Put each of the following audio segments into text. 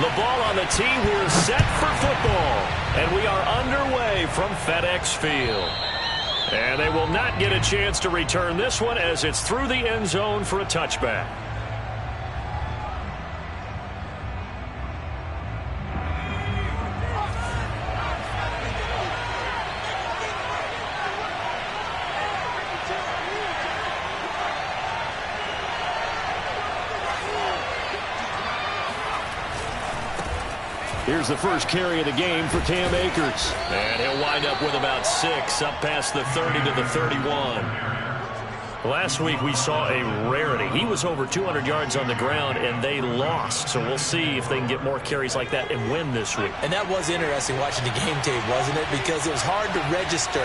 The ball on the tee. We're set for football. And we are underway from FedEx Field. And they will not get a chance to return this one as it's through the end zone for a touchback. Here's the first carry of the game for Cam Akers. And he'll wind up with about 6, up past the 30 to the 31. Last week we saw a rarity. He was over 200 yards on the ground, and they lost. So we'll see if they can get more carries like that and win this week. And that was interesting watching the game tape, wasn't it? Because it was hard to register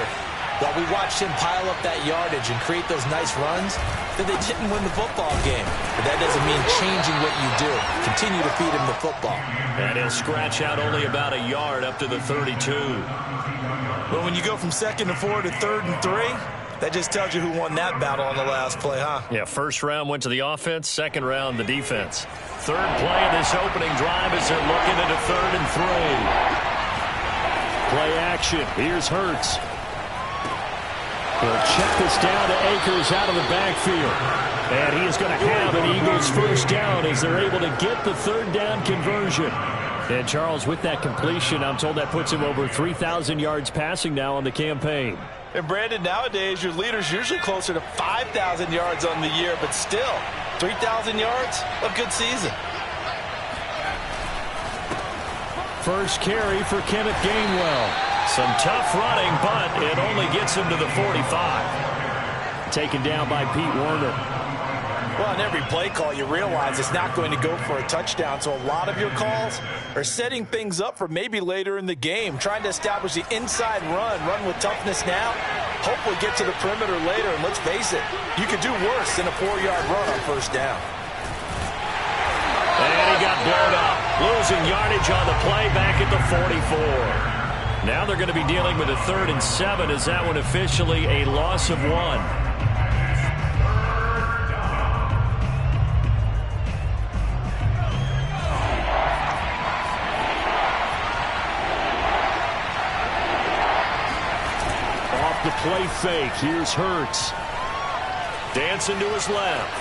while we watched him pile up that yardage and create those nice runs that they didn't win the football game. But that doesn't mean changing what you do. Continue to feed him the football. And he'll scratch out only about a yard up to the 32. But when you go from 2nd and 4 to 3rd and 3, that just tells you who won that battle on the last play, huh? Yeah, first round went to the offense, second round the defense. Third play of this opening drive as they're looking at a 3rd and 3. Play action. Here's Hurts. He'll check this down to Akers out of the backfield. And he is going to have an Eagles first down as they're able to get the 3rd down conversion. And Charles, with that completion, I'm told that puts him over 3,000 yards passing now on the campaign. And Brandon, nowadays your leader's usually closer to 5,000 yards on the year, but still, 3,000 yards, a good season. First carry for Kenneth Gainwell. Some tough running, but it only gets him to the 45. Taken down by Pete Werner. Well, on every play call, you realize it's not going to go for a touchdown, so a lot of your calls are setting things up for maybe later in the game, trying to establish the inside run with toughness now, hopefully get to the perimeter later, and let's face it, you could do worse than a 4-yard run on first down. And he got blown up, losing yardage on the play back at the 44. Now they're going to be dealing with a 3rd and 7 as that one officially a loss of 1. Off the play fake, here's Hurts. Dancing to his left.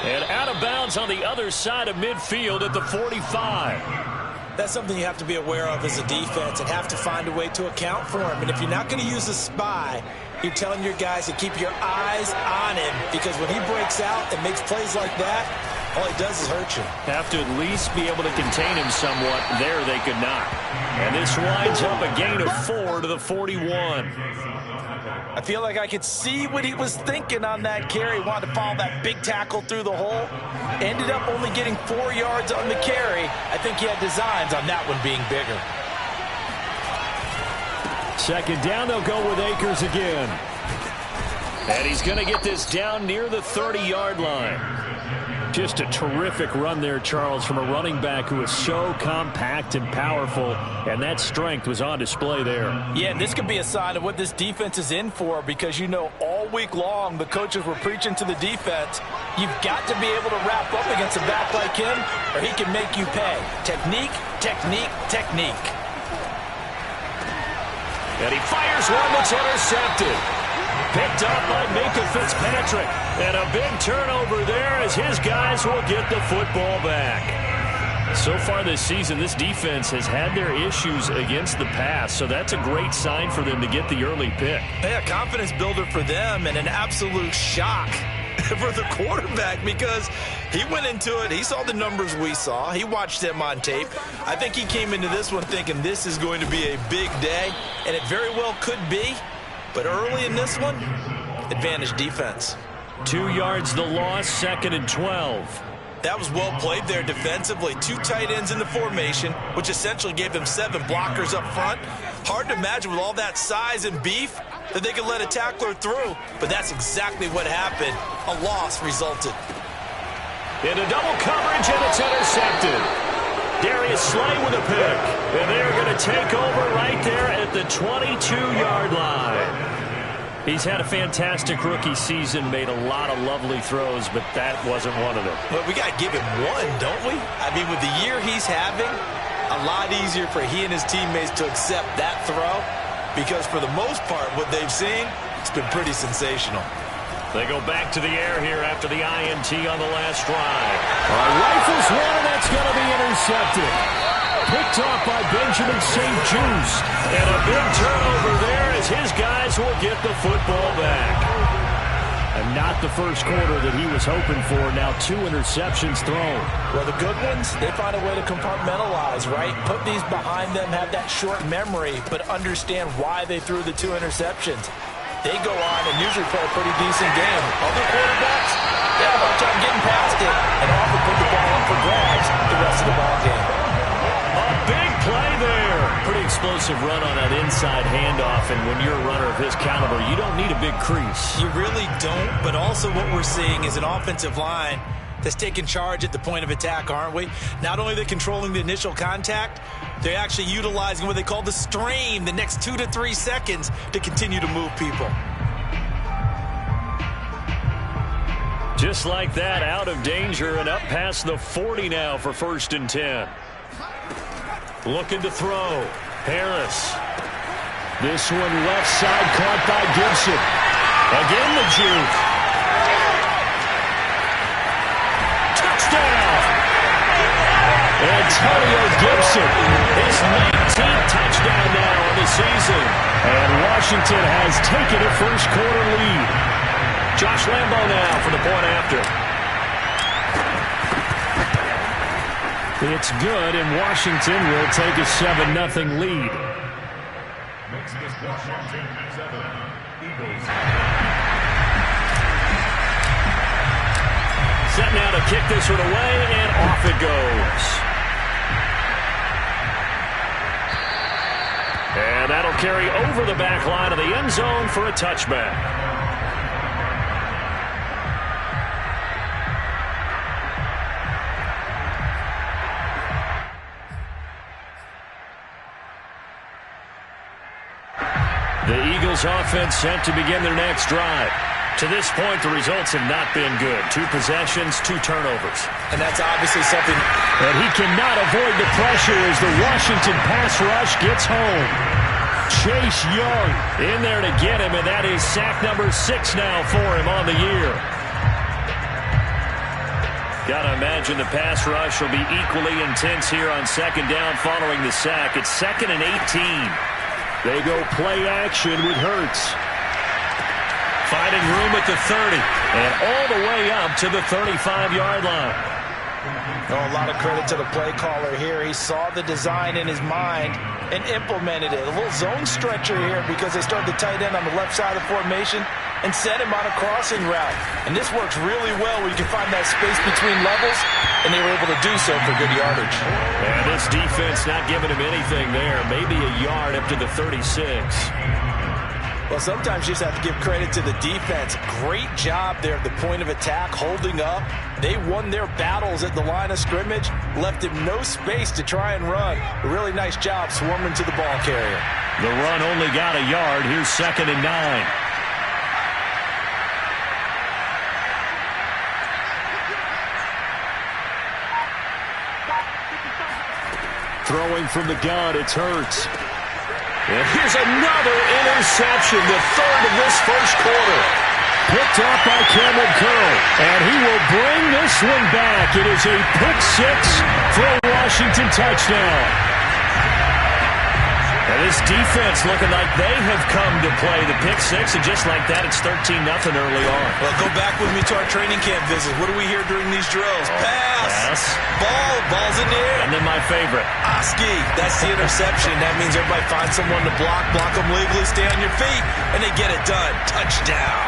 And out of bounds on the other side of midfield at the 45. That's something you have to be aware of as a defense and have to find a way to account for him. And if you're not going to use a spy, you're telling your guys to keep your eyes on him, because when he breaks out and makes plays like that, all he does is hurt you. Have to at least be able to contain him somewhat. There they could not. And this winds up a gain of 4 to the 41. I feel like I could see what he was thinking on that carry. Wanted to follow that big tackle through the hole. Ended up only getting 4 yards on the carry. I think he had designs on that one being bigger. Second down, they'll go with Akers again. And he's going to get this down near the 30-yard line. Just a terrific run there, Charles, from a running back who is so compact and powerful, and that strength was on display there. Yeah, and this could be a sign of what this defense is in for, because you know all week long the coaches were preaching to the defense, you've got to be able to wrap up against a back like him or he can make you pay. Technique, technique, technique. And he fires one that's intercepted. Picked up by Minkah Fitzpatrick. And a big turnover there as his guys will get the football back. So far this season, this defense has had their issues against the pass, so that's a great sign for them to get the early pick. Yeah, confidence builder for them and an absolute shock for the quarterback, because he went into it, he saw the numbers we saw, he watched them on tape. I think he came into this one thinking this is going to be a big day, and it very well could be. But early in this one, advantage defense. 2 yards the loss, 2nd and 12. That was well played there defensively. 2 tight ends in the formation, which essentially gave them 7 blockers up front. Hard to imagine with all that size and beef that they could let a tackler through. But that's exactly what happened. A loss resulted. Into double coverage, and it's intercepted. Darius Slay with a pick. And they're going to take over right there at the 22-yard line. He's had a fantastic rookie season, made a lot of lovely throws, but that wasn't one of them. But we got to give him one, don't we? I mean, with the year he's having, a lot easier for he and his teammates to accept that throw, because for the most part, what they've seen, it's been pretty sensational. They go back to the air here after the INT on the last drive. Rifles one, and that's going to be intercepted. Picked off by Benjamin St. Juste. And a big turnover there as his guys will get the football back. And not the first quarter that he was hoping for. Now 2 interceptions thrown. Well, the good ones, they find a way to compartmentalize, right? Put these behind them, have that short memory, but understand why they threw the 2 interceptions. They go on and usually play a pretty decent game. Other quarterbacks, they have a hard time getting past it and often put the ball up for grabs the rest of the ball game. A big play there. Pretty explosive run on that inside handoff, and when you're a runner of his caliber, you don't need a big crease. You really don't, but also what we're seeing is an offensive line that's taking charge at the point of attack, aren't we? Not only are they controlling the initial contact, they're actually utilizing what they call the stream, the next 2 to 3 seconds to continue to move people. Just like that, out of danger and up past the 40 now for 1st and 10. Looking to throw. Harris. This one left side caught by Gibson. Again the juke. Touchdown! Antonio Gibson. His 19th touchdown now of the season. And Washington has taken a first quarter lead. Josh Lambo now for the point after. It's good, and Washington will take a 7-0 lead. Set now to kick this one away, and off it goes. And that'll carry over the back line of the end zone for a touchback. The Eagles offense set to begin their next drive. To this point, the results have not been good. 2 possessions, 2 turnovers. And that's obviously something. And he cannot avoid the pressure as the Washington pass rush gets home. Chase Young in there to get him, and that is sack number 6 now for him on the year. Got to imagine the pass rush will be equally intense here on 2nd down following the sack. It's 2nd and 18. They go play action with Hurts. Finding room at the 30. And all the way up to the 35-yard line. Oh, a lot of credit to the play caller here. He saw the design in his mind and implemented it. A little zone stretcher here because they started the tight end on the left side of the formation and sent him on a crossing route. And this works really well when you can find that space between levels, and they were able to do so for good yardage. And this defense not giving him anything there. Maybe a yard up to the 36. Well, sometimes you just have to give credit to the defense. Great job there at the point of attack, holding up. They won their battles at the line of scrimmage, left him no space to try and run. A really nice job swarming to the ball carrier. The run only got a yard. Here's 2nd and 9. Throwing from the gun, it's Hurts. And here's another interception, the 3rd of this first quarter. Picked off by Cameron Curl, and he will bring this one back. It is a pick 6 for a Washington touchdown. And this defense looking like they have come to play the pick 6, and just like that, it's 13-0 early on. Well, go back with me to our training camp visit. What do we hear during these drills? Pass. Ball's in the air. And then my favorite. Oski, that's the interception. That means everybody finds someone to block them legally, stay on your feet, and they get it done. Touchdown.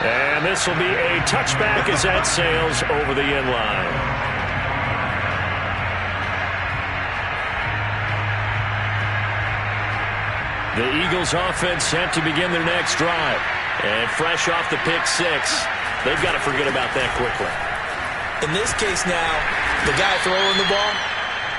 And this will be a touchback as that sails over the end line. The Eagles offense set to begin their next drive. And fresh off the pick 6, they've got to forget about that quickly. In this case now, the guy throwing the ball,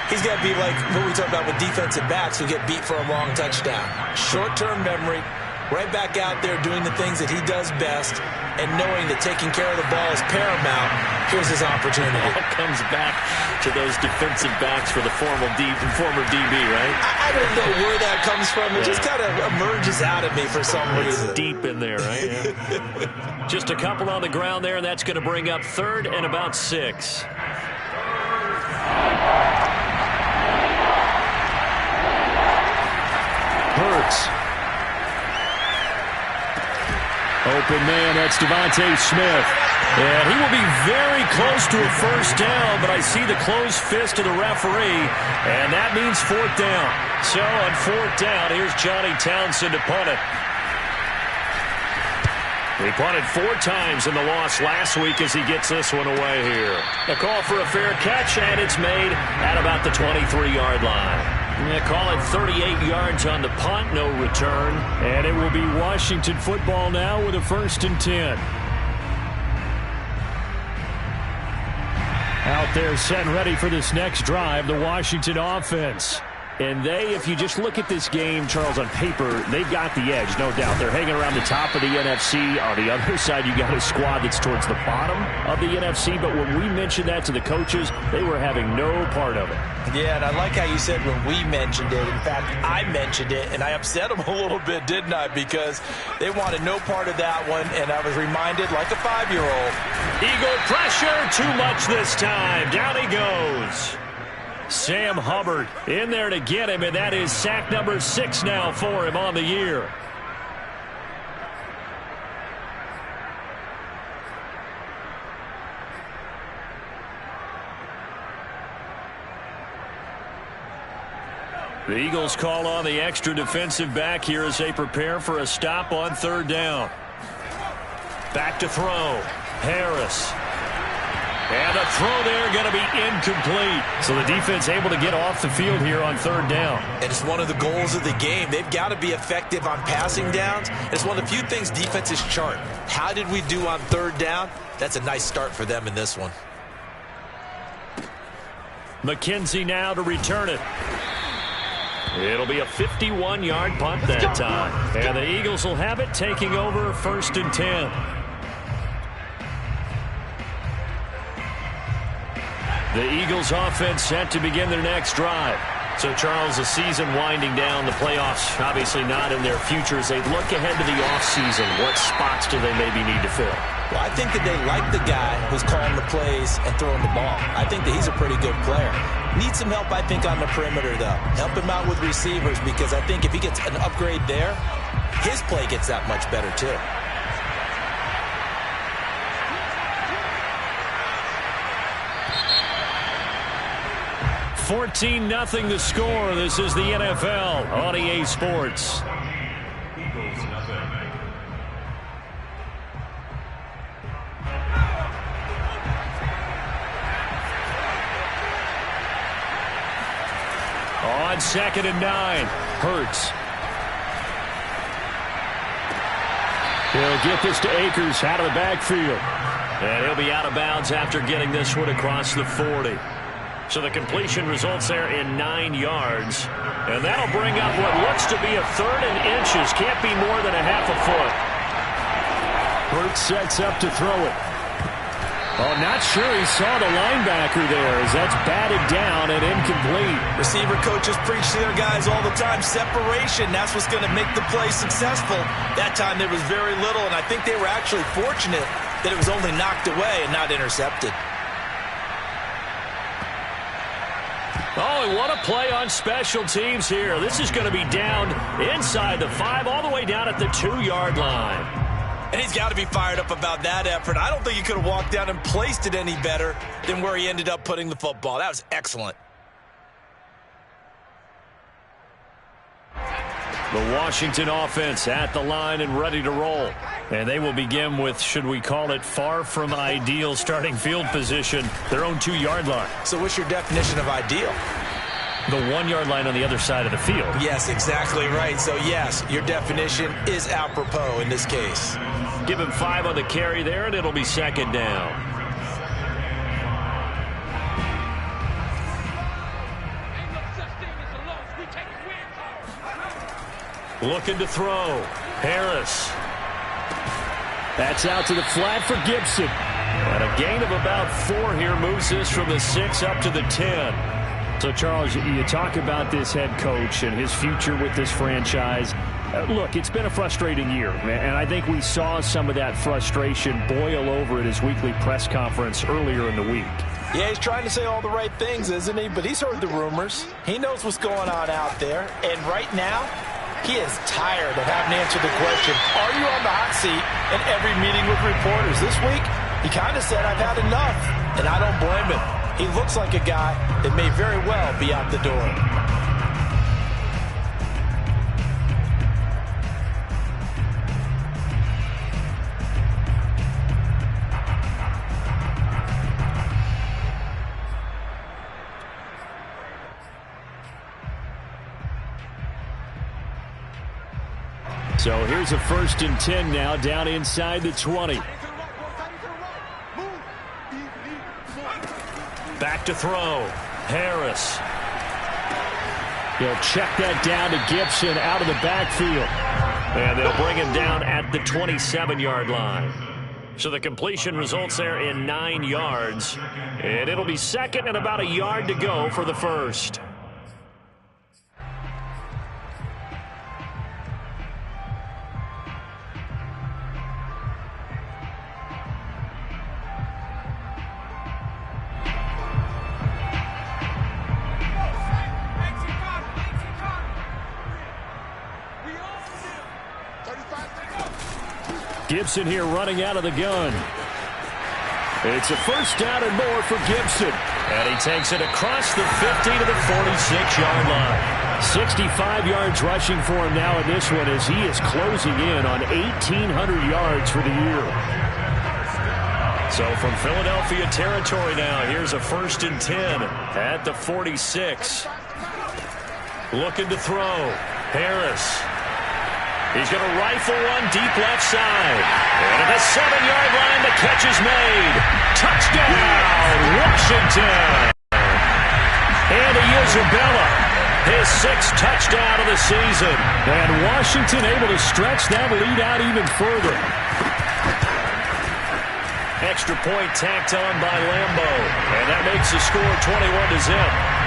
He's got to be like what we talk about with defensive backs who get beat for a long touchdown. Short-term memory, right back out there doing the things that he does best, and knowing that taking care of the ball is paramount. Here's his opportunity. It all comes back to those defensive backs for the former DB, right? I don't know where that comes from. It just kind of emerges out of me for some reason. It's deep in there, right? Yeah. Just a couple on the ground there, and that's going to bring up 3rd and about 6. Hurts. Open man, that's Devontae Smith. And he will be very close to a first down, but I see the closed fist of the referee, and that means 4th down. So on 4th down, here's Johnny Townsend to punt it. He punted 4 times in the loss last week as he gets this one away here. A call for a fair catch, and it's made at about the 23-yard line. They call it 38 yards on the punt, no return. And it will be Washington football now with a 1st and 10. Out there set and ready for this next drive, the Washington offense. And they, if you just look at this game, Charles, on paper, they've got the edge, no doubt. They're hanging around the top of the NFC. On the other side, you got a squad that's towards the bottom of the NFC. But when we mentioned that to the coaches, they were having no part of it. Yeah, and I like how you said when we mentioned it. In fact, I mentioned it, and I upset them a little bit, didn't I? Because they wanted no part of that one, and I was reminded like a 5-year-old. Eagle pressure, too much this time. Down he goes. Sam Hubbard in there to get him, and that is sack number 6 now for him on the year. The Eagles call on the extra defensive back here as they prepare for a stop on 3rd down. Back to throw. Harris. And the throw there going to be incomplete. So the defense able to get off the field here on 3rd down. And it's one of the goals of the game. They've got to be effective on passing downs. It's one of the few things defenses chart. How did we do on 3rd down? That's a nice start for them in this one. McKenzie now to return it. It'll be a 51-yard punt that time. And the Eagles will have it, taking over 1st and 10. The Eagles offense set to begin their next drive. So, Charles, the season winding down, the playoffs obviously not in their future. As they look ahead to the offseason, what spots do they maybe need to fill? Well, I think that they like the guy who's calling the plays and throwing the ball. I think that he's a pretty good player. Needs some help, I think, on the perimeter, though. Help him out with receivers, because I think if he gets an upgrade there, his play gets that much better, too. 14-0 the score. This is the NFL on EA Sports. On 2nd and 9, Hurts. He'll get this to Akers out of the backfield. And he'll be out of bounds after getting this one across the 40. So the completion results there in 9 yards. And that'll bring up what looks to be a 3rd and inches. Can't be more than a half a foot. Hurts sets up to throw it. Oh, not sure he saw the linebacker there as that's batted down and incomplete. Receiver coaches preach to their guys all the time. Separation, that's what's going to make the play successful. That time there was very little, and I think they were actually fortunate that it was only knocked away and not intercepted. Oh, and what a play on special teams here. This is going to be down inside the 5, all the way down at the 2-yard line. And he's got to be fired up about that effort. I don't think he could have walked down and placed it any better than where he ended up putting the football. That was excellent. The Washington offense at the line and ready to roll. And they will begin with, should we call it, far from ideal starting field position, their own 2-yard line. So what's your definition of ideal? The 1-yard line on the other side of the field. Yes, exactly right. So, yes, your definition is apropos in this case. Give him 5 on the carry there, and it'll be 2nd down. Looking to throw. Harris. That's out to the flat for Gibson. And a gain of about 4 here moves this from the 6 up to the 10. So, Charles, you talk about this head coach and his future with this franchise. Look, it's been a frustrating year, and I think we saw some of that frustration boil over at his weekly press conference earlier in the week. Yeah, he's trying to say all the right things, isn't he? But he's heard the rumors. He knows what's going on out there. And right now, he is tired of having to answer the question, are you on the hot seat in every meeting with reporters? This week, he kind of said, I've had enough, and I don't blame him. He looks like a guy that may very well be out the door. So here's a 1st and 10 now, down inside the 20. Back to throw. Harris. He'll check that down to Gibson out of the backfield. And they'll bring him down at the 27-yard line. So the completion results there in 9 yards. And it'll be 2nd and about a yard to go for the 1st. Gibson here running out of the gun. It's a 1st down and more for Gibson. And he takes it across the 50 to the 46-yard line. 65 yards rushing for him now in this one as he is closing in on 1,800 yards for the year. So from Philadelphia territory now, here's a 1st and 10 at the 46. Looking to throw. Harris. He's going to rifle one deep left side. And at the 7-yard line, the catch is made. Touchdown, Washington. Andy Isabella, his 6th touchdown of the season. And Washington able to stretch that lead out even further. Extra point tacked on by Lambo. And that makes the score 21-0.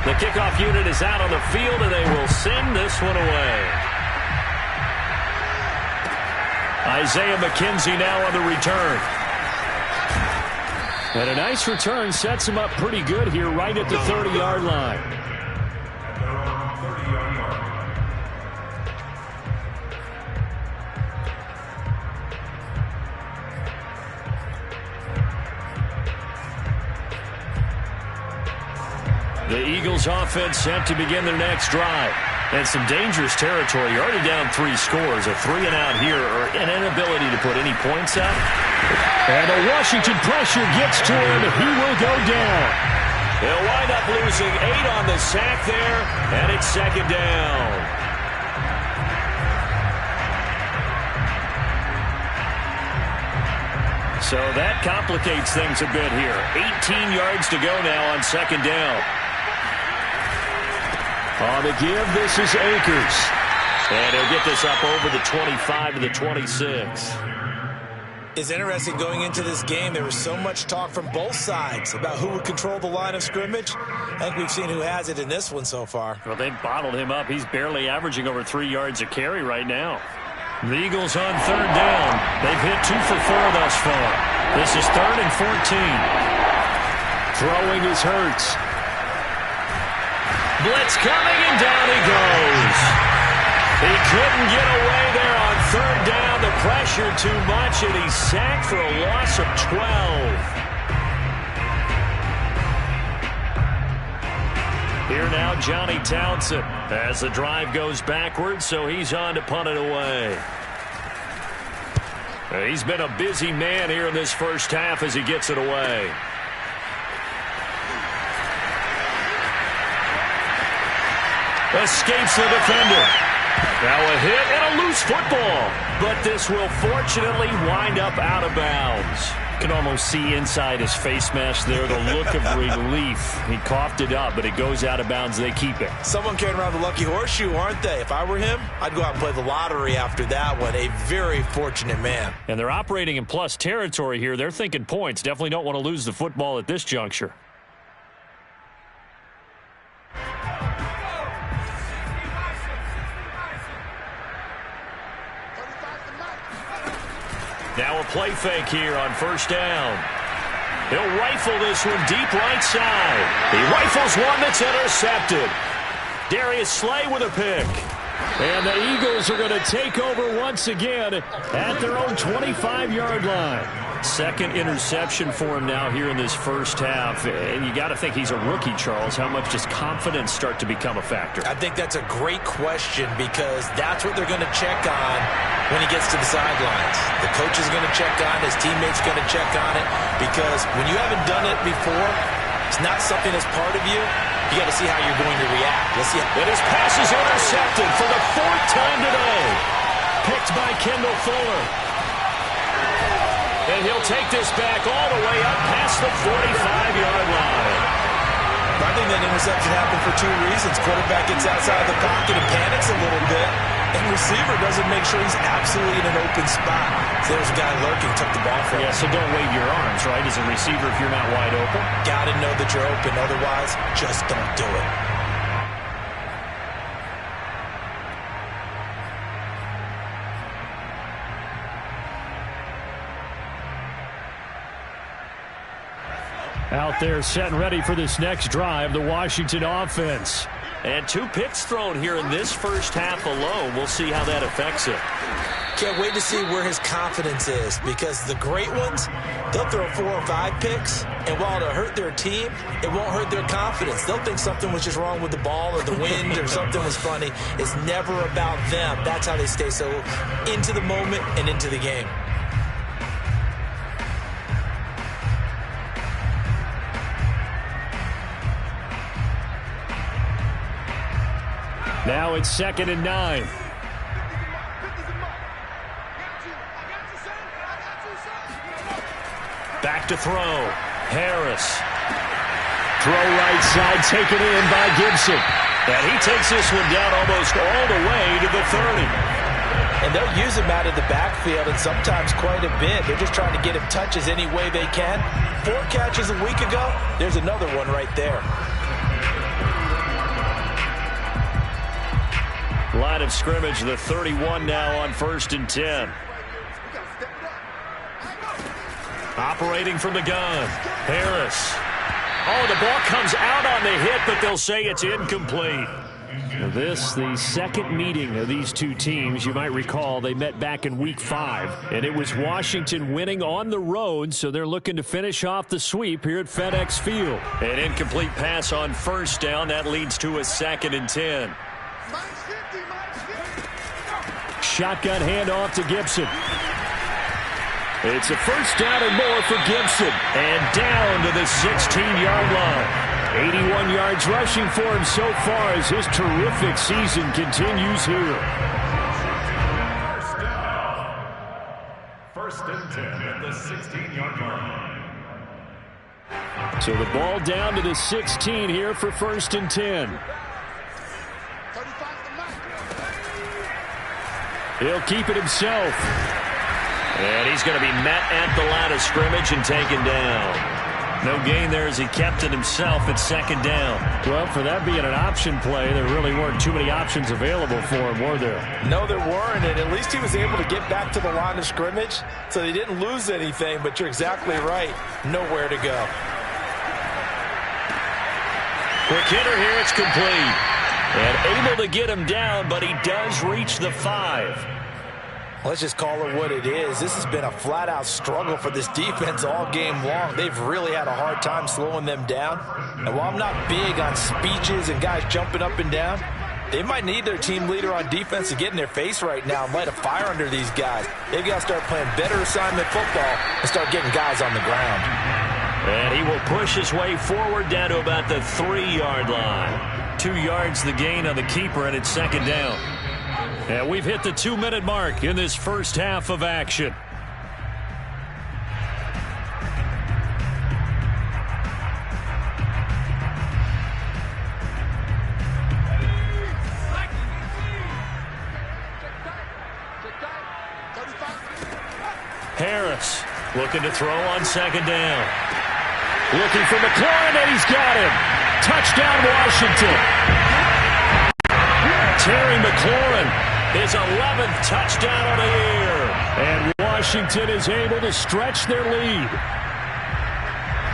The kickoff unit is out on the field, and they will send this one away. Isaiah McKenzie now on the return. And a nice return sets him up pretty good here right at the 30-yard line. The Eagles offense set to begin their next drive. And some dangerous territory. You're already down 3 scores. A 3-and-out here or an inability to put any points up. And the Washington pressure gets to him. He will go down. They'll wind up losing 8 on the sack there. And it's 2nd down. So that complicates things a bit here. 18 yards to go now on 2nd down. On the give, this is Akers. And he'll get this up over the 25 to the 26. It's interesting going into this game. There was so much talk from both sides about who would control the line of scrimmage. I think we've seen who has it in this one so far. Well, they've bottled him up. He's barely averaging over 3 yards a carry right now. The Eagles on 3rd down. They've hit 2 for 4 thus far. This is 3rd and 14. Throwing is Hurts. Blitz coming, and down he goes. He couldn't get away there on 3rd down. The pressure too much, and he's sacked for a loss of 12. Here now, Johnny Townsend as the drive goes backwards, so he's on to punt it away. He's been a busy man here in this first half as he gets it away. Escapes the defender. Now a hit and a loose football. But this will fortunately wind up out of bounds. can almost see inside his face mask there, the look of relief. He coughed it up, but it goes out of bounds. They keep it. Someone carrying around the lucky horseshoe, aren't they? If I were him, I'd go out and play the lottery after that one. A very fortunate man. And they're operating in plus territory here. They're thinking points. Definitely don't want to lose the football at this juncture. Now a play fake here on first down. He'll rifle this one deep right side. He rifles one that's intercepted. Darius Slay with a pick. And the Eagles are going to take over once again at their own 25-yard line. Second interception for him now here in this first half. And you got to think he's a rookie, Charles. How much does confidence start to become a factor? I think that's a great question because that's what they're going to check on when he gets to the sidelines. The coach is going to check on it. His teammates going to check on it because when you haven't done it before, it's not something that's part of you. You got to see how you're going to react. Let's see. And his pass is intercepted for the fourth time today. Picked by Kendall Fuller. And he'll take this back all the way up past the 45-yard line. I think that interception happened for two reasons. Quarterback gets outside the pocket and panics a little bit. And receiver doesn't make sure he's absolutely in an open spot. So there's a guy lurking, took the ball from him. Yeah, so don't wave your arms, right, as a receiver if you're not wide open. Got to know that you're open. Otherwise, just don't do it. Out there set and ready for this next drive, the Washington offense. And 2 picks thrown here in this first half alone. We'll see how that affects it. Can't wait to see where his confidence is because the great ones, they'll throw 4 or 5 picks, and while it'll hurt their team, it won't hurt their confidence. They'll think something was just wrong with the ball or the wind or something was funny. It's never about them. That's how they stay so into the moment and into the game. Now it's 2nd and 9. Back to throw. Harris. Throw right side taken in by Gibson. And he takes this one down almost all the way to the 30. And they'll use him out of the backfield and sometimes quite a bit. They're just trying to get him touches any way they can. 4 catches a week ago. There's another one right there. Line of scrimmage, the 31 now on 1st and 10. Operating from the gun. Harris. Oh, the ball comes out on the hit, but they'll say it's incomplete. This, the second meeting of these two teams. You might recall they met back in Week 5, and it was Washington winning on the road, so they're looking to finish off the sweep here at FedEx Field. An incomplete pass on first down. That leads to a 2nd and 10. Shotgun handoff to Gibson. It's a first down and more for Gibson. And down to the 16-yard line. 81 yards rushing for him so far as his terrific season continues here. First and 10 at the 16-yard line. So the ball down to the 16 here for 1st and 10. He'll keep it himself. And he's going to be met at the line of scrimmage and taken down. No gain there as he kept it himself at 2nd down. Well, for that being an option play, there really weren't too many options available for him, were there? No, there weren't, and at least he was able to get back to the line of scrimmage, so they didn't lose anything, but you're exactly right. Nowhere to go. Quick hitter here, it's complete. And able to get him down, but he does reach the 5. Let's just call it what it is. This has been a flat-out struggle for this defense all game long. They've really had a hard time slowing them down. And while I'm not big on speeches and guys jumping up and down, they might need their team leader on defense to get in their face right now and light a fire under these guys. They've got to start playing better assignment football and start getting guys on the ground. And he will push his way forward down to about the 3-yard line. 2 yards the gain on the keeper, and it's 2nd down. And we've hit the 2-minute mark in this first half of action. Harris looking to throw on second down. Looking for McLaurin, and he's got him. Touchdown, Washington. Terry McLaurin, his 11th touchdown on the year. And Washington is able to stretch their lead.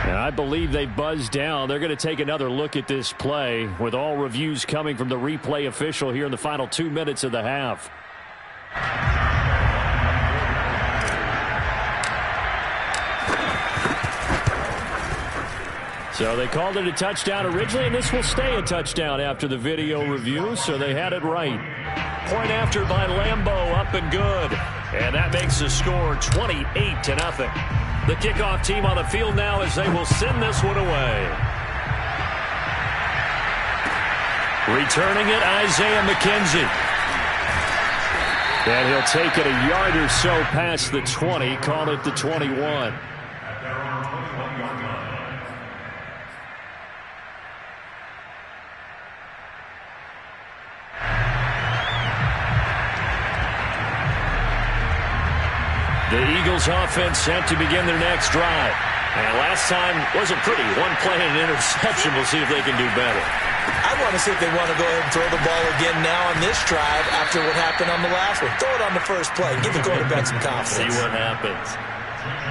And I believe they buzzed down. They're going to take another look at this play with all reviews coming from the replay official here in the final 2 minutes of the half. So they called it a touchdown originally, and this will stay a touchdown after the video review, so they had it right. Point after by Lambeau, up and good. And that makes the score 28-0. The kickoff team on the field now as they will send this one away. Returning it, Isaiah McKenzie. And he'll take it a yard or so past the 20, call it the 21. The Eagles offense set to begin their next drive. And last time wasn't pretty. One play and an interception. We'll see if they can do better. I want to see if they want to go ahead and throw the ball again now on this drive after what happened on the last one. Throw it on the first play. Give the quarterback some confidence. See what happens.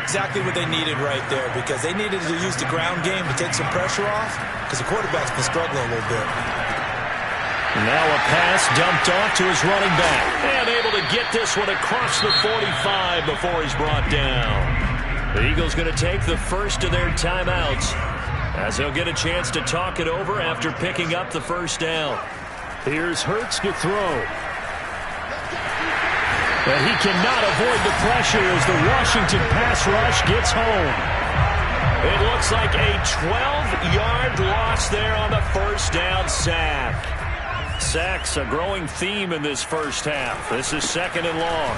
Exactly what they needed right there, because they needed to use the ground game to take some pressure off, because the quarterback's been struggling a little bit. Now a pass dumped off to his running back. And able to get this one across the 45 before he's brought down. The Eagles going to take the first of their timeouts as they'll get a chance to talk it over after picking up the first down. Here's Hurts to throw. But he cannot avoid the pressure as the Washington pass rush gets home. It looks like a 12-yard loss there on the first down sack. Sacks a growing theme in this first half. This is second and long.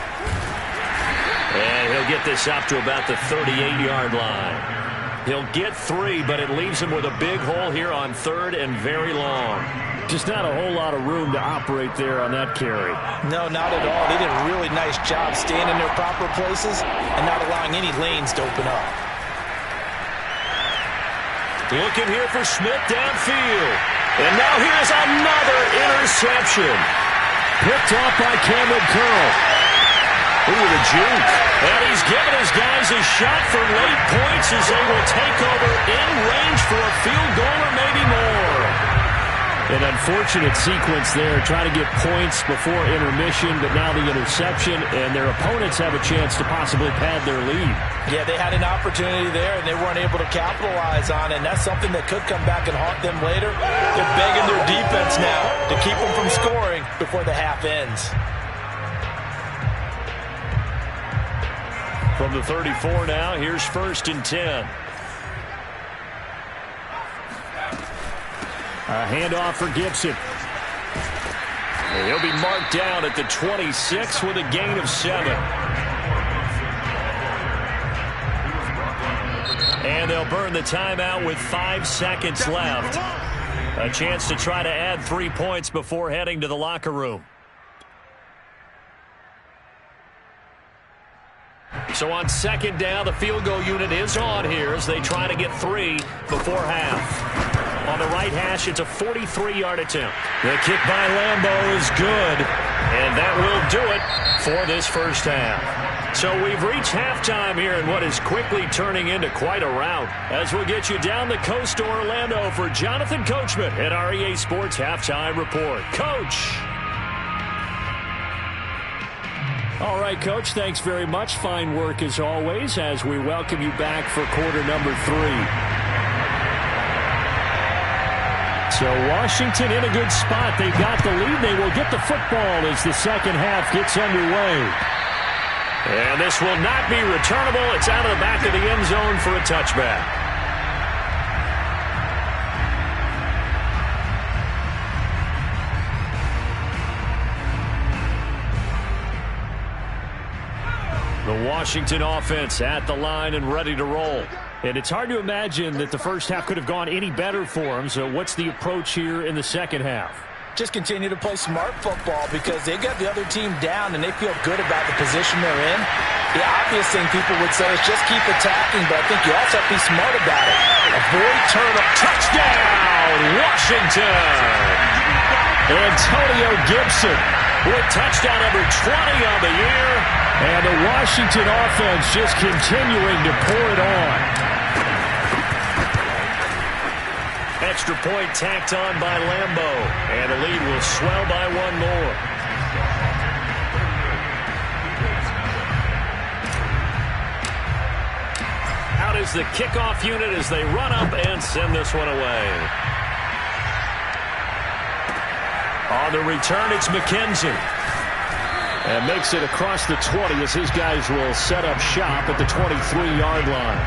And he'll get this up to about the 38-yard line. He'll get 3, but it leaves him with a big hole here on third and very long. Just not a whole lot of room to operate there on that carry. No, not at all. They did a really nice job staying in their proper places and not allowing any lanes to open up. Looking here for Smith downfield. And now here's another interception. Picked off by Cameron Curl. Ooh, the juke. And he's giving his guys a shot for late points as they will take over in range for a field goal or maybe more. An unfortunate sequence there, trying to get points before intermission, but now the interception, and their opponents have a chance to possibly pad their lead. Yeah, they had an opportunity there, and they weren't able to capitalize on it, and that's something that could come back and haunt them later. They're begging their defense now to keep them from scoring before the half ends. From the 34 now, here's 1st and 10. A handoff for Gibson. And he'll be marked down at the 26 with a gain of 7. And they'll burn the timeout with 5 seconds left. A chance to try to add 3 points before heading to the locker room. So on second down, the field goal unit is on here as they try to get 3 before half. On the right hash, it's a 43-yard attempt. The kick by Lambeau is good, and that will do it for this first half. So we've reached halftime here in what is quickly turning into quite a rout. As we'll get you down the coast to Orlando for Jonathan Coachman at our EA Sports Halftime Report. Coach! All right, Coach, thanks very much. Fine work as always as we welcome you back for quarter number 3. So Washington in a good spot. They've got the lead. They will get the football as the second half gets underway. And this will not be returnable. It's out of the back of the end zone for a touchback. The Washington offense at the line and ready to roll. And it's hard to imagine that the first half could have gone any better for them. So what's the approach here in the second half? Just continue to play smart football because they got the other team down and they feel good about the position they're in. The obvious thing people would say is just keep attacking, but I think you also have to be smart about it. Avoid turnover. Touchdown, Washington! Antonio Gibson with touchdown number 20 on the year. And the Washington offense just continuing to pour it on. Extra point tacked on by Lambeau. And the lead will swell by one more. Out is the kickoff unit as they run up and send this one away. On the return, it's McKenzie. And makes it across the 20 as his guys will set up shop at the 23-yard line.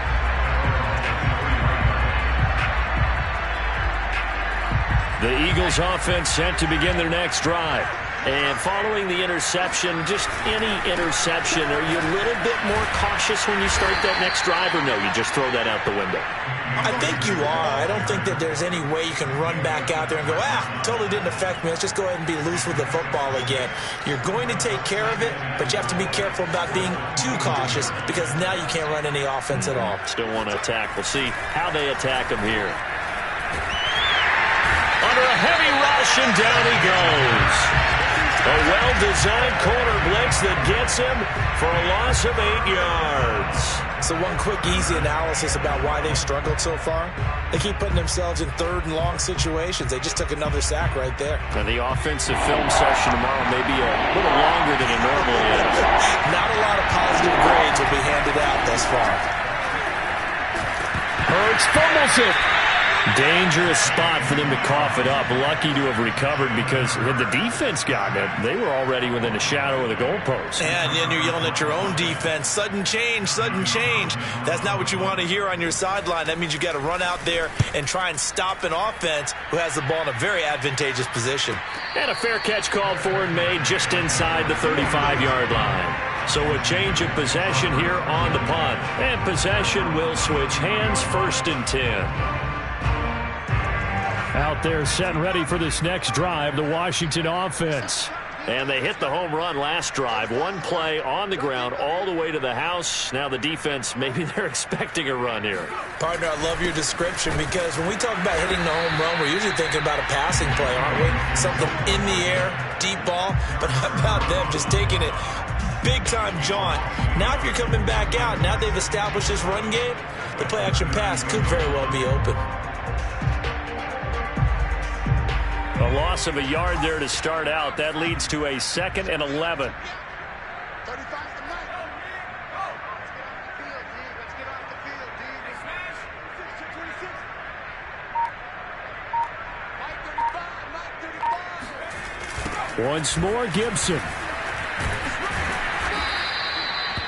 The Eagles offense set to begin their next drive. And following the interception, just any interception, are you a little bit more cautious when you start that next drive, or no, you just throw that out the window? I think you are. I don't think that there's any way you can run back out there and go, totally didn't affect me. Let's just go ahead and be loose with the football again. You're going to take care of it, but you have to be careful about being too cautious because now you can't run any offense at all. Still want to attack. We'll see how they attack him here. Under a heavy rush, and down he goes. A well-designed corner blitz that gets him for a loss of 8 yards. So one quick, easy analysis about why they've struggled so far. They keep putting themselves in third and long situations. They just took another sack right there. And the offensive film session tomorrow may be a little longer than it normally is. Not a lot of positive grades will be handed out thus far. Hurts fumbles it. Dangerous spot for them to cough it up. Lucky to have recovered because had the defense gotten it, they were already within the shadow of the goalpost. And then you're yelling at your own defense. Sudden change, sudden change. That's not what you want to hear on your sideline. That means you've got to run out there and try and stop an offense who has the ball in a very advantageous position. And a fair catch called for and made just inside the 35-yard line. So a change of possession here on the punt. And possession will switch hands, 1st and 10. Out there set and ready for this next drive, the Washington offense. And they hit the home run last drive. One play on the ground all the way to the house. Now the defense, maybe they're expecting a run here. Partner, I love your description because when we talk about hitting the home run, we're usually thinking about a passing play, aren't we? Something in the air, deep ball. But how about them just taking it big-time jaunt? Now if you're coming back out, now they've established this run game, the play-action pass could very well be open. A loss of a yard there to start out. That leads to a 2nd and 11. Once more, Gibson.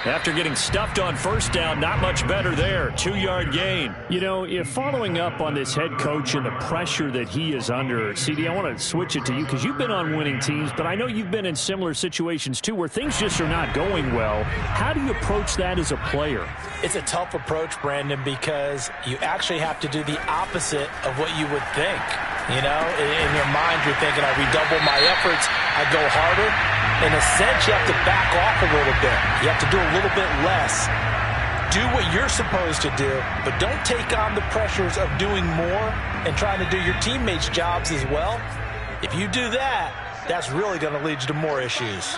After getting stuffed on 1st down, not much better there. 2-yard gain. You know, if following up on this head coach and the pressure that he is under, CD, I want to switch it to you because you've been on winning teams, but I know you've been in similar situations too where things just are not going well. How do you approach that as a player? It's a tough approach, Brandon, because you actually have to do the opposite of what you would think. You know, in your mind, you're thinking, I redouble my efforts, I go harder. In a sense, you have to back off a little bit. You have to do a little bit less. Do what you're supposed to do, but don't take on the pressures of doing more and trying to do your teammates' jobs as well. If you do that, that's really going to lead you to more issues.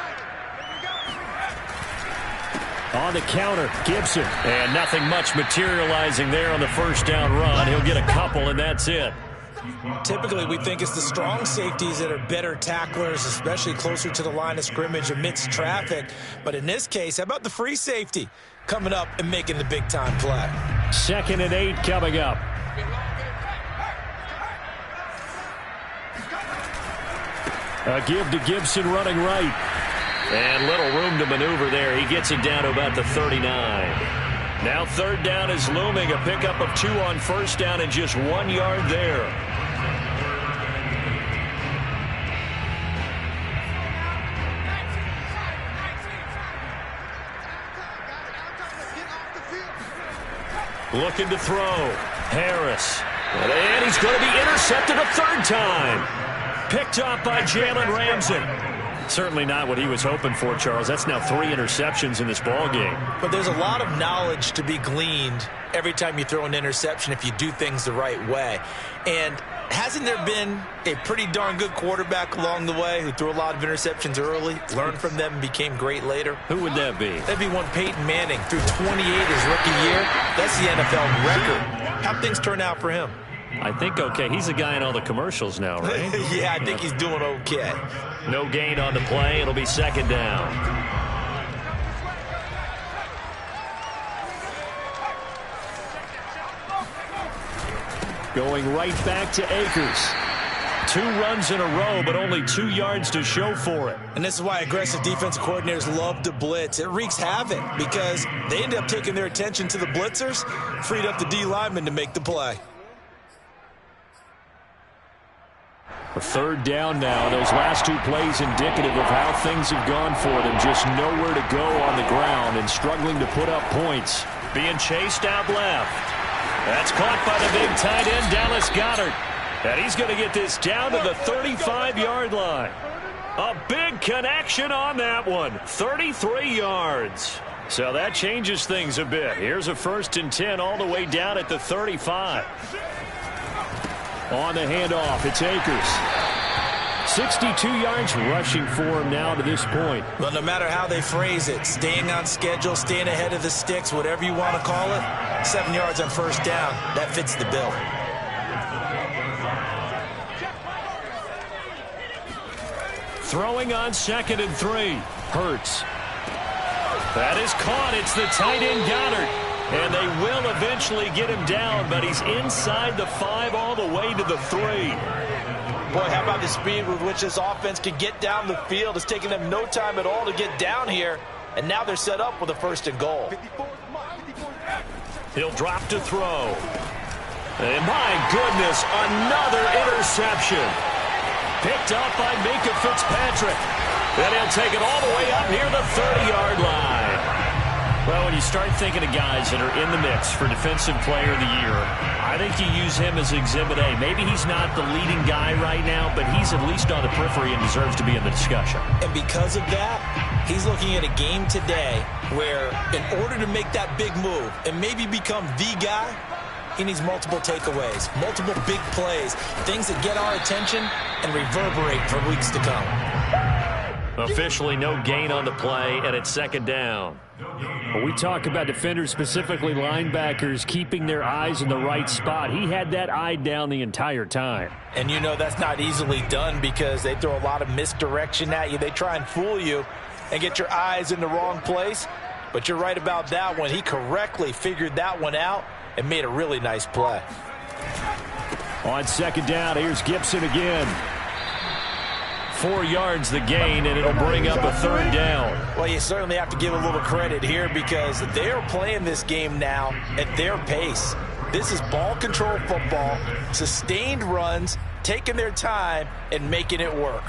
On the counter, Gibson. And nothing much materializing there on the 1st down run. He'll get a couple, and that's it. Typically, we think it's the strong safeties that are better tacklers, especially closer to the line of scrimmage amidst traffic. But in this case, how about the free safety coming up and making the big-time play? 2nd and 8 coming up. A give to Gibson running right. And little room to maneuver there. He gets it down to about the 39. Now 3rd down is looming. A pickup of 2 on 1st down and just 1 yard there. Looking to throw. Harris. And he's going to be intercepted a 3rd time. Picked up by Jalen Ramsey. Certainly not what he was hoping for, Charles. That's now 3 interceptions in this ball game. But there's a lot of knowledge to be gleaned every time you throw an interception if you do things the right way. And hasn't there been a pretty darn good quarterback along the way who threw a lot of interceptions early, learned from them, and became great later? Who would that be? That'd be one Peyton Manning. Threw 28 his rookie year. That's the NFL record. How'd things turn out for him? I think okay. He's the guy in all the commercials now, right? Yeah, I think he's doing okay. No gain on the play. It'll be second down. Going right back to Akers. 2 runs in a row, but only 2 yards to show for it. And this is why aggressive defensive coordinators love to blitz. It wreaks havoc because they end up taking their attention to the blitzers, freed up the D lineman to make the play. A third down now. Those last 2 plays indicative of how things have gone for them. Just nowhere to go on the ground and struggling to put up points. Being chased out left. That's caught by the big tight end, Dallas Goedert. And he's going to get this down to the 35-yard line. A big connection on that one. 33 yards. So that changes things a bit. Here's a 1st and 10 all the way down at the 35. On the handoff, it's Akers. 62 yards rushing for him now to this point. Well, no matter how they phrase it, staying on schedule, staying ahead of the sticks, whatever you want to call it, 7 yards on 1st down, that fits the bill. Throwing on 2nd and 3. Hurts. That is caught. It's the tight end Goedert. And they will eventually get him down, but he's inside the 5 all the way to the 3. Boy, how about the speed with which this offense can get down the field? It's taken them no time at all to get down here, and now they're set up with a 1st and goal. He'll drop to throw. And my goodness, another interception. Picked up by Minkah Fitzpatrick. Then he'll take it all the way up near the 30-yard line. Well, when you start thinking of guys that are in the mix for Defensive Player of the Year, I think you use him as Exhibit A. Maybe he's not the leading guy right now, but he's at least on the periphery and deserves to be in the discussion. And because of that, he's looking at a game today where in order to make that big move and maybe become the guy, he needs multiple takeaways, multiple big plays, things that get our attention and reverberate for weeks to come. Officially no gain on the play, and it's 2nd down. When we talk about defenders, specifically linebackers, keeping their eyes in the right spot, he had that eye down the entire time. And you know that's not easily done because they throw a lot of misdirection at you. They try and fool you and get your eyes in the wrong place. But you're right about that one. He correctly figured that one out and made a really nice play. On 2nd down, here's Gibson again. 4 yards the gain, and it'll bring up a 3rd down. Well, you certainly have to give a little credit here because they're playing this game now at their pace. This is ball control football, sustained runs, taking their time and making it work.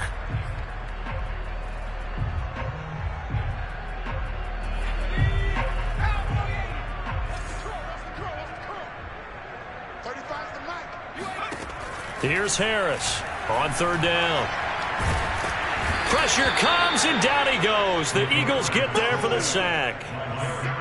Here's Harris on 3rd down. Pressure comes, and down he goes. The Eagles get there for the sack.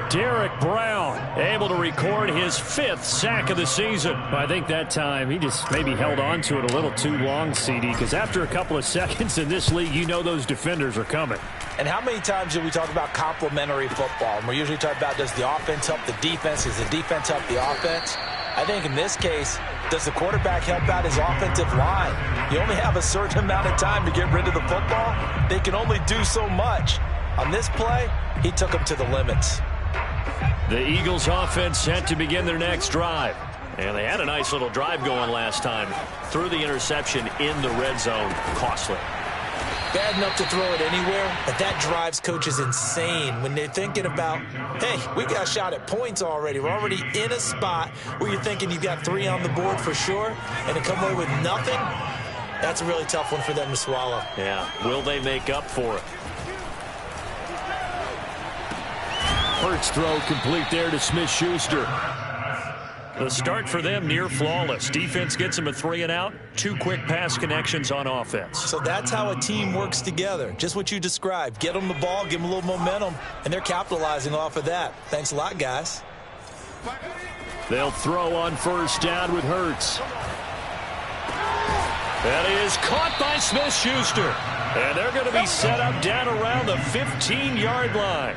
Derek Brown able to record his 5th sack of the season. I think that time he just maybe held on to it a little too long, CD, because after a couple of seconds in this league, you know those defenders are coming. And how many times do we talk about complementary football? And we're usually talking about, does the offense help the defense? Does the defense help the offense? I think in this case, does the quarterback help out his offensive line? You only have a certain amount of time to get rid of the football. They can only do so much. On this play, he took them to the limits. The Eagles offense set to begin their next drive. And they had a nice little drive going last time. Threw the interception in the red zone. Costly. Bad enough to throw it anywhere, but that drives coaches insane when they're thinking about, hey, we got a shot at points already. We're already in a spot where you're thinking you've got 3 on the board for sure, and to come away with nothing, that's a really tough one for them to swallow. Yeah, will they make up for it? Hurts throw complete there to Smith-Schuster. The start for them near flawless. Defense gets them a 3 and out. 2 quick pass connections on offense. So that's how a team works together. Just what you described. Get them the ball, give them a little momentum, and they're capitalizing off of that. Thanks a lot, guys. They'll throw on first down with Hurts. That is caught by Smith-Schuster. And they're going to be set up down around the 15-yard line.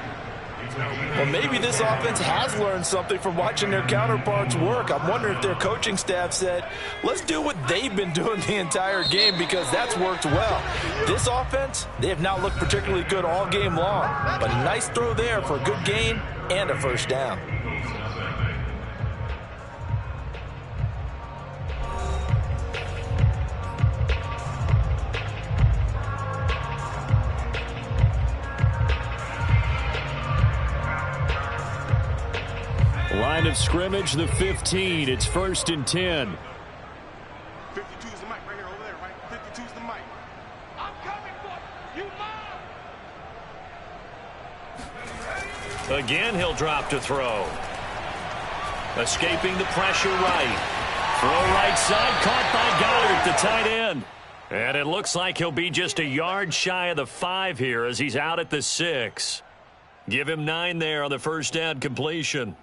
Well, maybe this offense has learned something from watching their counterparts work. I'm wondering if their coaching staff said, let's do what they've been doing the entire game because that's worked well. This offense, they have not looked particularly good all game long. But a nice throw there for a good gain and a first down. Line of scrimmage, the 15. It's 1st and 10. 52's the mic right here over there, right? 52's the mic. I'm coming for you, Mom! Again, he'll drop to throw. Escaping the pressure right. Throw right side, caught by Goddard, the tight end. And it looks like he'll be just a yard shy of the 5 here as he's out at the 6. Give him 9 there on the first down completion.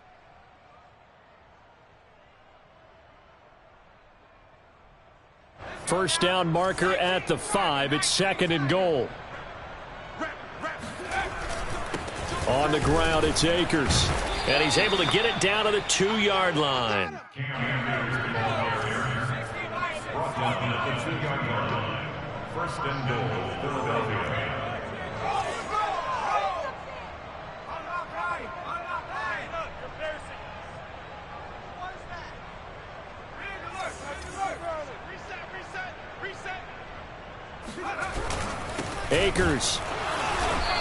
First down marker at the 5. It's 2nd and goal. On the ground, it's Akers. And he's able to get it down to the 2-yard line. First and goal, Philadelphia. Akers.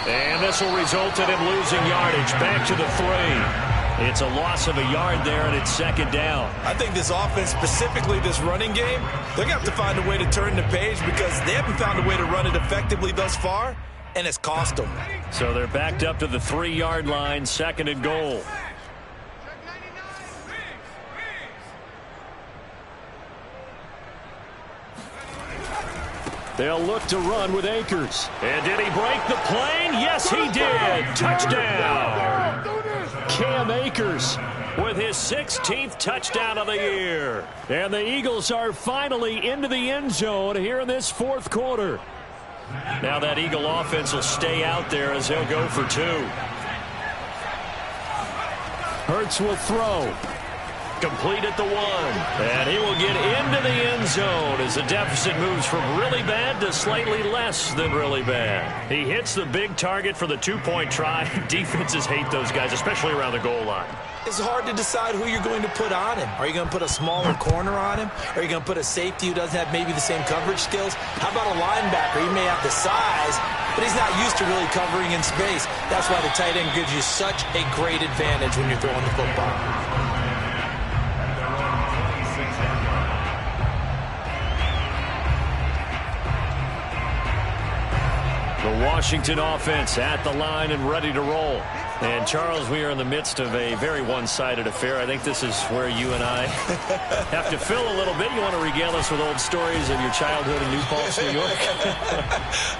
And this will result in him losing yardage. Back to the 3. It's a loss of a yard there, and it's 2nd down. I think this offense, specifically this running game, they're going to have to find a way to turn the page because they haven't found a way to run it effectively thus far, and it's cost them. So they're backed up to the 3-yard line, 2nd and goal. They'll look to run with Akers. And did he break the plane? Yes, he did. Touchdown. Cam Akers with his 16th touchdown of the year. And the Eagles are finally into the end zone here in this 4th quarter. Now that Eagle offense will stay out there as they'll go for 2. Hurts will throw. Complete at the 1. And he will get into the end zone as the deficit moves from really bad to slightly less than really bad. He hits the big target for the 2-point try. Defenses hate those guys, especially around the goal line. It's hard to decide who you're going to put on him. Are you going to put a smaller corner on him? Are you going to put a safety who doesn't have maybe the same coverage skills? How about a linebacker? He may have the size, but he's not used to really covering in space. That's why the tight end gives you such a great advantage when you're throwing the football. The Washington offense at the line and ready to roll. And, Charles, we are in the midst of a very one-sided affair. I think this is where you and I have to fill a little bit. You want to regale us with old stories of your childhood in New Paltz, New York?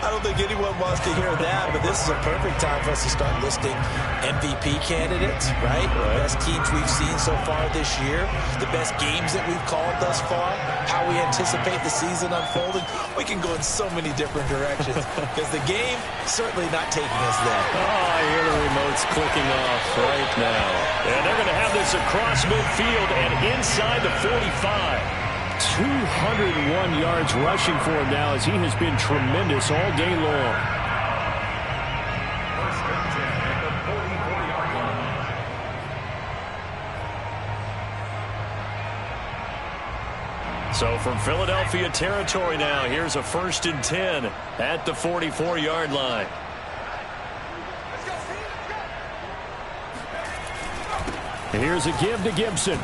I don't think anyone wants to hear that, but this is a perfect time for us to start listing MVP candidates, right? The best teams we've seen so far this year, the best games that we've called thus far, how we anticipate the season unfolding. We can go in so many different directions because the game certainly not taking us there. Oh, I hear the remotes clicking off right now. And they're going to have this across midfield and inside the 45. 201 yards rushing for him now as he has been tremendous all day long. So from Philadelphia territory now, here's a 1st and 10 at the 44-yard line. Here's a give to Gibson.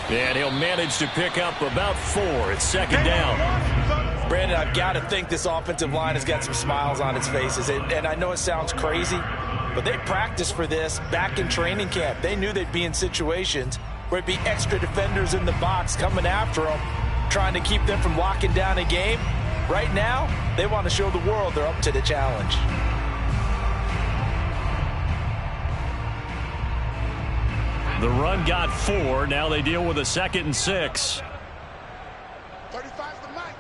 And he'll manage to pick up about 4. It's 2nd down. Brandon, I've got to think this offensive line has got some smiles on its faces. And I know it sounds crazy, but they practiced for this back in training camp. They knew they'd be in situations where it'd be extra defenders in the box coming after them, trying to keep them from locking down a game. Right now, they want to show the world they're up to the challenge. The run got 4. Now they deal with a 2nd and 6. 35's the mic.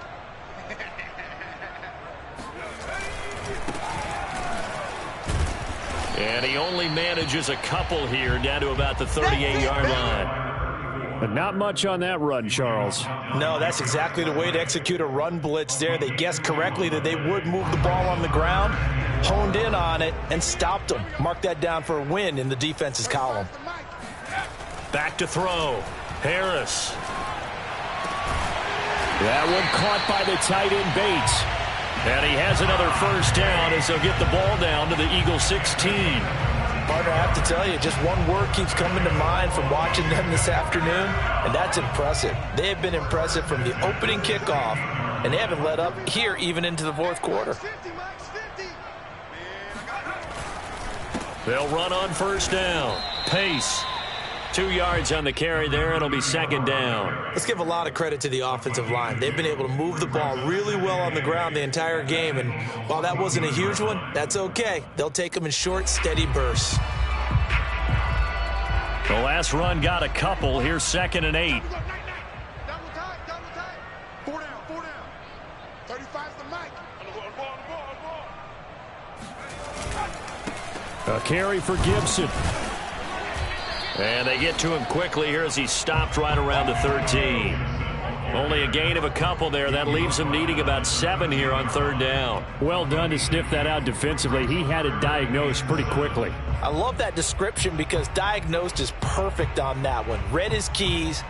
And he only manages a couple here, down to about the 38-yard line. But not much on that run, Charles. No, that's exactly the way to execute a run blitz there. They guessed correctly that they would move the ball on the ground, honed in on it, and stopped them. Mark that down for a win in the defense's column. Back to throw. Harris. That one caught by the tight end Bates. And he has another first down as they'll get the ball down to the Eagles 16. Partner, I have to tell you, just one word keeps coming to mind from watching them this afternoon, and that's impressive. They have been impressive from the opening kickoff, and they haven't let up here even into the fourth quarter. They'll run on first down. Pace. 2 yards on the carry there. It'll be 2nd down. Let's give a lot of credit to the offensive line. They've been able to move the ball really well on the ground the entire game, and while that wasn't a huge one, that's okay. They'll take them in short, steady bursts. The last run got a couple. Here's 2nd and 8. Double time. 4 down. 35's the mic. A carry for Gibson. And they get to him quickly here as he stopped right around the 13. Only a gain of a couple there. That leaves him needing about 7 here on 3rd down. Well done to sniff that out defensively. He had it diagnosed pretty quickly. I love that description because diagnosed is perfect on that one. Read his keys,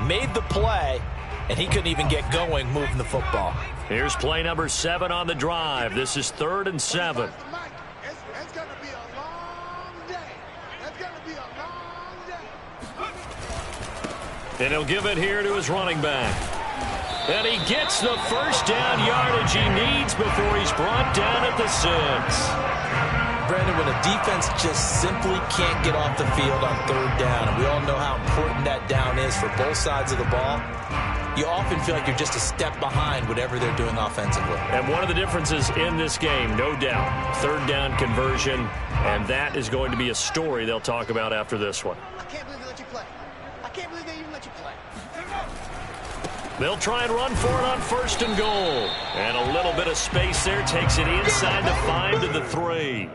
made the play, and he couldn't even get going moving the football. Here's play number 7 on the drive. This is 3rd and 7. It's going to be a long day. It's going to be a long day. And he'll give it here to his running back. And he gets the first down yardage he needs before he's brought down at the 6. Brandon, when a defense just simply can't get off the field on 3rd down, and we all know how important that down is for both sides of the ball, you often feel like you're just a step behind whatever they're doing offensively. And one of the differences in this game, no doubt, 3rd down conversion, and that is going to be a story they'll talk about after this one. I can't believe they let you play. I can't believe they even let you play. They'll try and run for it on 1st and goal. And a little bit of space there, takes it inside the 5 to the 3.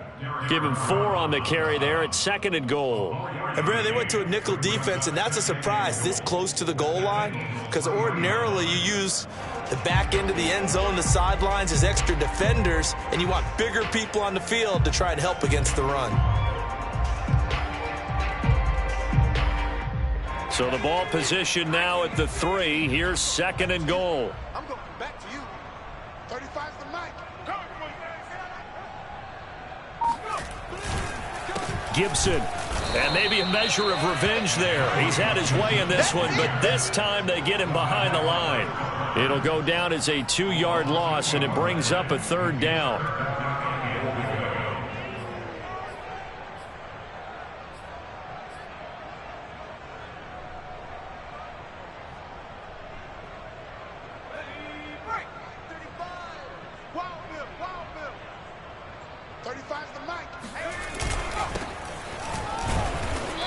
Give him 4 on the carry there at 2nd and goal. And Brandon, they went to a nickel defense, and that's a surprise this close to the goal line, because ordinarily you use the back end of the end zone, the sidelines as extra defenders, and you want bigger people on the field to try and help against the run. So the ball position now at the 3. Here's 2nd and goal. I'm going back to you. 35's the mic. Gibson. And maybe a measure of revenge there. He's had his way in this one, but this time they get him behind the line. It'll go down as a 2-yard loss, and it brings up a 3rd down.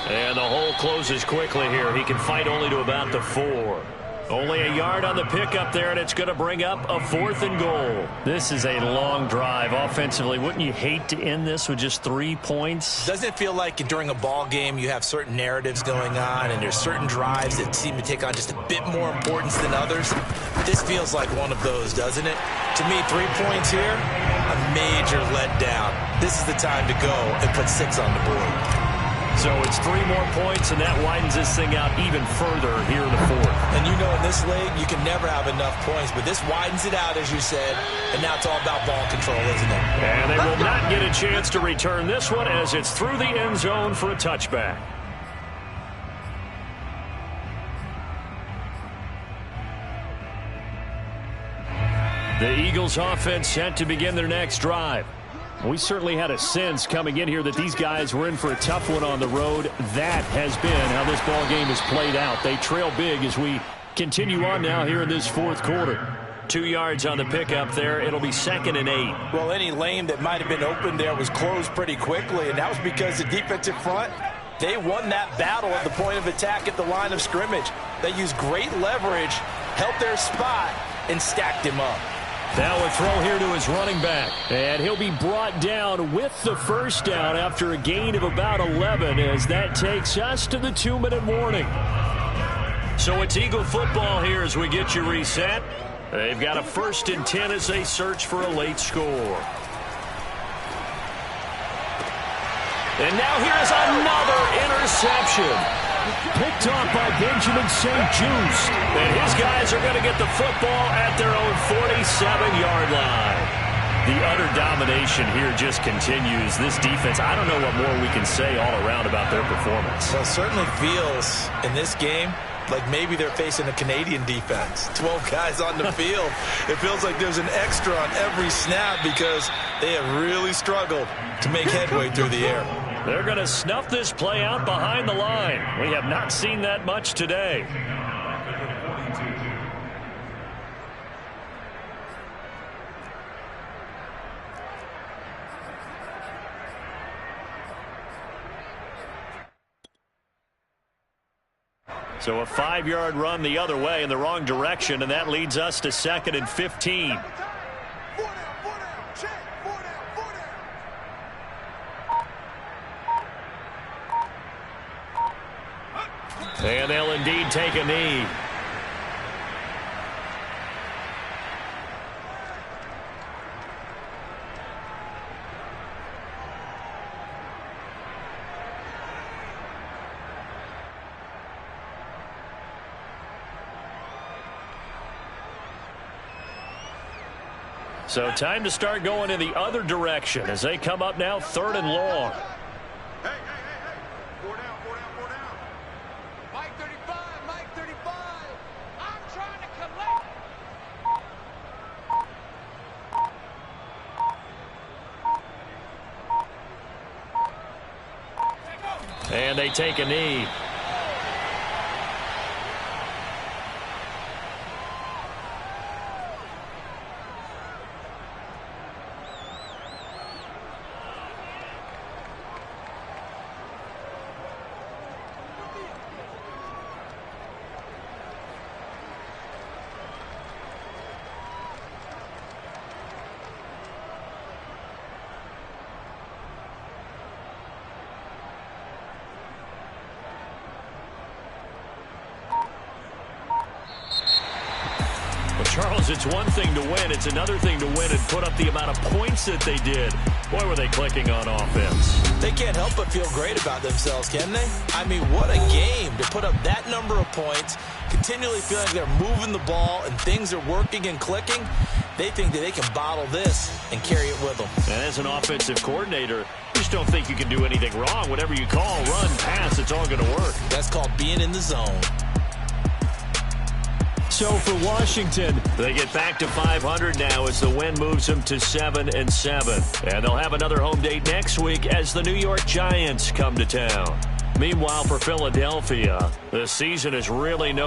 And the hole closes quickly here. He can fight only to about the 4. Only a yard on the pickup there, and it's going to bring up a 4th and goal. This is a long drive offensively. Wouldn't you hate to end this with just 3 points? Doesn't it feel like during a ball game you have certain narratives going on and there's certain drives that seem to take on just a bit more importance than others? This feels like one of those, doesn't it? To me, 3 points here, a major letdown. This is the time to go and put 6 on the board. So it's 3 more points, and that widens this thing out even further here in the 4th. And you know in this league, you can never have enough points, but this widens it out, as you said, and now it's all about ball control, isn't it? And they will not get a chance to return this one as it's through the end zone for a touchback. The Eagles offense set to begin their next drive. We certainly had a sense coming in here that these guys were in for a tough one on the road. That has been how this ball game has played out. They trail big as we continue on now here in this fourth quarter. 2 yards on the pickup there. It'll be 2nd and 8. Well, any lane that might have been open there was closed pretty quickly, and that was because the defensive front, they won that battle at the point of attack at the line of scrimmage. They used great leverage, held their spot, and stacked him up. Now a throw here to his running back. And he'll be brought down with the first down after a gain of about 11 as that takes us to the 2-minute warning. So it's Eagle football here as we get you reset. They've got a 1st and 10 as they search for a late score. And now here's another interception. Picked off by Benjamin St-Juste. And his guys are going to get the football at their own 47-yard line. The utter domination here just continues. This defense, I don't know what more we can say all around about their performance. Well, it certainly feels in this game like maybe they're facing a Canadian defense. 12 guys on the field. It feels like there's an extra on every snap because they have really struggled to make headway through the air. They're going to snuff this play out behind the line. We have not seen that much today. So a 5-yard run the other way in the wrong direction, and that leads us to 2nd and 15. And they'll indeed take a knee. So time to start going in the other direction as they come up now 3rd and long. Hey. 4 down. Mike 35. I'm trying to collect. And they take a knee. Charles, it's one thing to win. It's another thing to win and put up the amount of points that they did. Boy, were they clicking on offense. They can't help but feel great about themselves, can they? I mean, what a game to put up that number of points, continually feeling like they're moving the ball and things are working and clicking. They think that they can bottle this and carry it with them. And as an offensive coordinator, you just don't think you can do anything wrong. Whatever you call, run, pass, it's all going to work. That's called being in the zone. So for Washington, they get back to 500 now as the win moves them to 7-7. And they'll have another home date next week as the New York Giants come to town. Meanwhile, for Philadelphia, the season is really no